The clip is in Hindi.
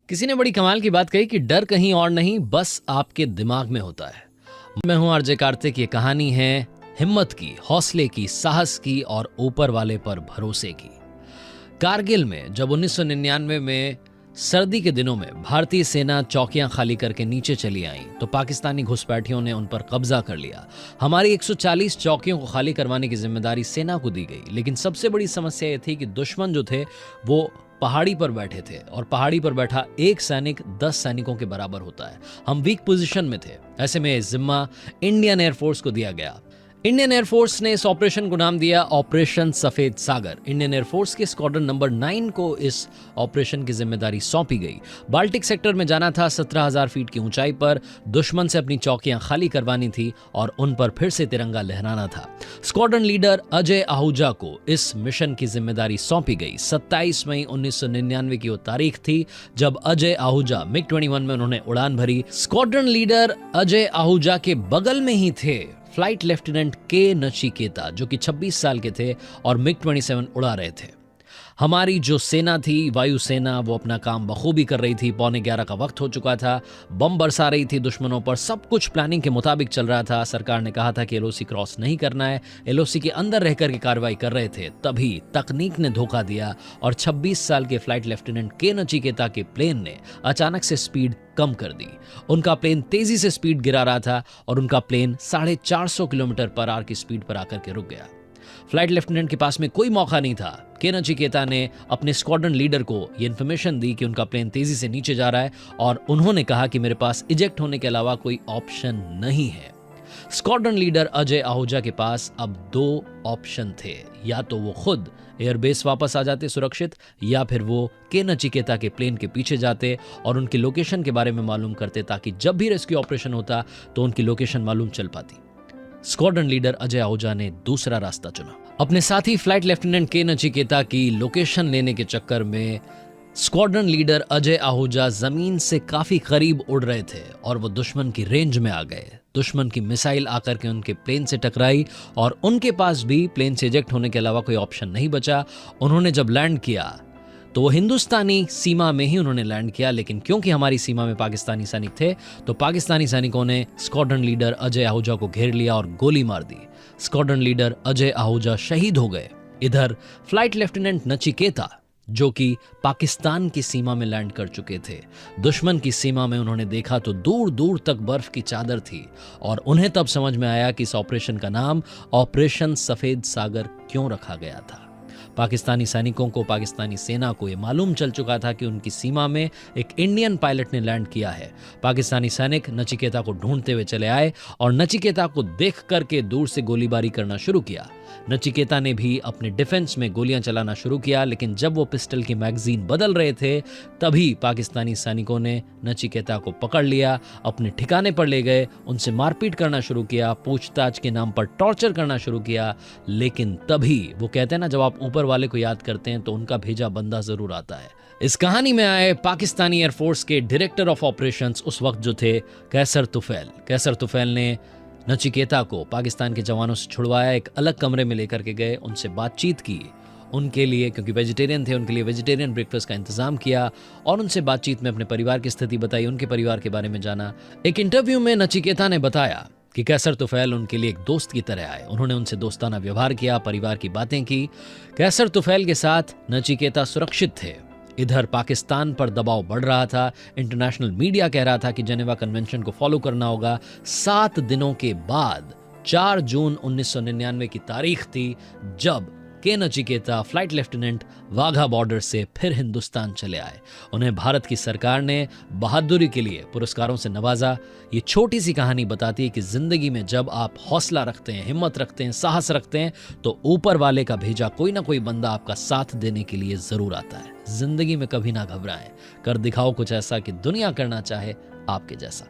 किसी ने बड़ी कमाल की बात कही कि डर कहीं और नहीं, बस आपके दिमाग में होता है। मैं हूं आरजे कार्तिक। ये कहानी है हिम्मत की, हौसले की, साहस की और ऊपर वाले पर भरोसे की। कारगिल में जब 1999 में सर्दी के दिनों में भारतीय सेना चौकियां खाली करके नीचे चली आई तो पाकिस्तानी घुसपैठियों ने उन पर कब्जा कर लिया। हमारी 140 चौकियों को खाली करवाने की जिम्मेदारी सेना को दी गई, लेकिन सबसे बड़ी समस्या यह थी कि दुश्मन जो थे वो पहाड़ी पर बैठे थे और पहाड़ी पर बैठा एक सैनिक 10 सैनिकों के बराबर होता है। हम वीक पोजीशन में थे। ऐसे में जिम्मा इंडियन एयरफोर्स को दिया गया। इंडियन एयरफोर्स ने इस ऑपरेशन को नाम दिया ऑपरेशन सफेद सागर। इंडियन एयरफोर्स के स्क्वाड्रन नंबर 9 को इस ऑपरेशन की जिम्मेदारी सौंपी गई। बाल्टिक सेक्टर में जाना था, 17,000 फीट की ऊंचाई पर दुश्मन से अपनी चौकियां खाली करवानी थी और उन पर फिर से तिरंगा लहराना था। स्क्वाड्रन लीडर अजय आहूजा को इस मिशन की जिम्मेदारी सौंपी गई। 27 मई 1999 की वो तारीख थी जब अजय आहूजा मिग-21 में उन्होंने उड़ान भरी। स्क्वाड्रन लीडर अजय आहूजा के बगल में ही थे फ्लाइट लेफ्टिनेंट के नचिकेता, जो कि 26 साल के थे और मिग-27 उड़ा रहे थे। हमारी जो सेना थी, वायुसेना, वो अपना काम बखूबी कर रही थी। 11:15 का वक्त हो चुका था। बम बरसा रही थी दुश्मनों पर। सब कुछ प्लानिंग के मुताबिक चल रहा था। सरकार ने कहा था कि एलओसी क्रॉस नहीं करना है। एलओसी के अंदर रहकर के कार्रवाई कर रहे थे। तभी तकनीक ने धोखा दिया और 26 साल के फ्लाइट लेफ्टिनेंट के नचिकेता के प्लेन ने अचानक से स्पीड कम कर दी। उनका प्लेन तेजी से स्पीड गिरा रहा था और उनका प्लेन 450 किलोमीटर पर आवर की स्पीड पर आकर के रुक गया। फ्लाइट लेफ्टिनेंट के पास में कोई मौका नहीं था। के नचिकेता ने अपने स्क्वाड्रन लीडर को यह इंफॉर्मेशन दी कि उनका प्लेन तेजी से नीचे जा रहा है और उन्होंने कहा कि मेरे पास इजेक्ट होने के अलावा कोई ऑप्शन नहीं है। स्क्वाड्रन लीडर अजय आहूजा के पास अब 2 ऑप्शन थे। या तो वो खुद एयरबेस वापस आ जाते सुरक्षित, या फिर वो के नचिकेता के प्लेन के पीछे जाते और उनकी लोकेशन के बारे में मालूम करते, ताकि जब भी रेस्क्यू ऑपरेशन होता तो उनकी लोकेशन मालूम चल पाती। स्क्वाड्रन लीडर अजय आहूजा ने दूसरा रास्ता चुना। अपने साथी फ्लाइट लेफ्टिनेंट के नचिकेता की लोकेशन लेने के चक्कर में स्क्वाड्रन लीडर अजय आहूजा जमीन से काफी करीब उड़ रहे थे और वो दुश्मन की रेंज में आ गए। दुश्मन की मिसाइल आकर के उनके प्लेन से टकराई और उनके पास भी प्लेन से इजेक्ट होने के अलावा कोई ऑप्शन नहीं बचा। उन्होंने जब लैंड किया तो वो हिंदुस्तानी सीमा में ही उन्होंने लैंड किया, लेकिन क्योंकि हमारी सीमा में पाकिस्तानी सैनिक थे तो पाकिस्तानी सैनिकों ने स्क्वाड्रन लीडर अजय आहूजा को घेर लिया और गोली मार दी। स्क्वाड्रन लीडर अजय आहूजा शहीद हो गए। इधर फ्लाइट लेफ्टिनेंट नचिकेता, जो कि पाकिस्तान की सीमा में लैंड कर चुके थे, दुश्मन की सीमा में उन्होंने देखा तो दूर दूर तक बर्फ की चादर थी और उन्हें तब समझ में आया कि इस ऑपरेशन का नाम ऑपरेशन सफेद सागर क्यों रखा गया था। पाकिस्तानी सैनिकों को, पाकिस्तानी सेना को यह मालूम चल चुका था कि उनकी सीमा में एक इंडियन पायलट ने लैंड किया है। पाकिस्तानी सैनिक नचिकेता को ढूंढते हुए चले आए और नचिकेता को देख करके दूर से गोलीबारी करना शुरू किया। नचिकेता ने भी अपने डिफेंस में गोलियां चलाना शुरू किया, लेकिन जब वो पिस्टल की मैगजीन बदल रहे थे तभी पाकिस्तानी सैनिकों ने नचिकेता को पकड़ लिया, अपने ठिकाने पर ले गए, उनसे मारपीट करना शुरू किया, पूछताछ के नाम पर टॉर्चर करना शुरू किया। लेकिन तभी वो कहते हैं ना, जब आप ऊपर वाले को याद करते हैं तो उनका भेजा बंदा जरूर आता है। इस कहानी में आए पाकिस्तानी एयरफोर्स के डायरेक्टर ऑफ ऑपरेशंस उस वक्त जो थे कैसर तुफैल। कैसर तुफैल ने नचिकेता को पाकिस्तान के जवानों से छुड़वाया, एक अलग कमरे में लेकर के गए, उनसे बातचीत की, उनके लिए, क्योंकि वेजिटेरियन थे, उनके लिए वेजिटेरियन ब्रेकफास्ट का इंतजाम किया और उनसे बातचीत में अपने परिवार की स्थिति बताई, उनके परिवार के बारे में जाना। एक इंटरव्यू में नचिकेता ने बताया कि कैसर तुफैल उनके लिए एक दोस्त की तरह आए। उन्होंने उनसे दोस्ताना व्यवहार किया, परिवार की बातें की। कैसर तुफैल के साथ नचिकेता सुरक्षित थे। इधर पाकिस्तान पर दबाव बढ़ रहा था। इंटरनेशनल मीडिया कह रहा था कि जेनेवा कन्वेंशन को फॉलो करना होगा। 7 दिनों के बाद 4 जून 1999 की तारीख थी जब के Nachiketa flight lieutenant Wagah border से फिर हिंदुस्तान चले आए। उन्हें भारत की सरकार ने बहादुरी के लिए पुरस्कारों से नवाजा। ये छोटी सी कहानी बताती है कि जिंदगी में जब आप हौसला रखते हैं, हिम्मत रखते हैं, साहस रखते हैं तो ऊपर वाले का भेजा कोई ना कोई बंदा आपका साथ देने के लिए जरूर आता है। जिंदगी में कभी ना घबराएं, कर दिखाओ कुछ ऐसा कि दुनिया करना चाहे आपके जैसा।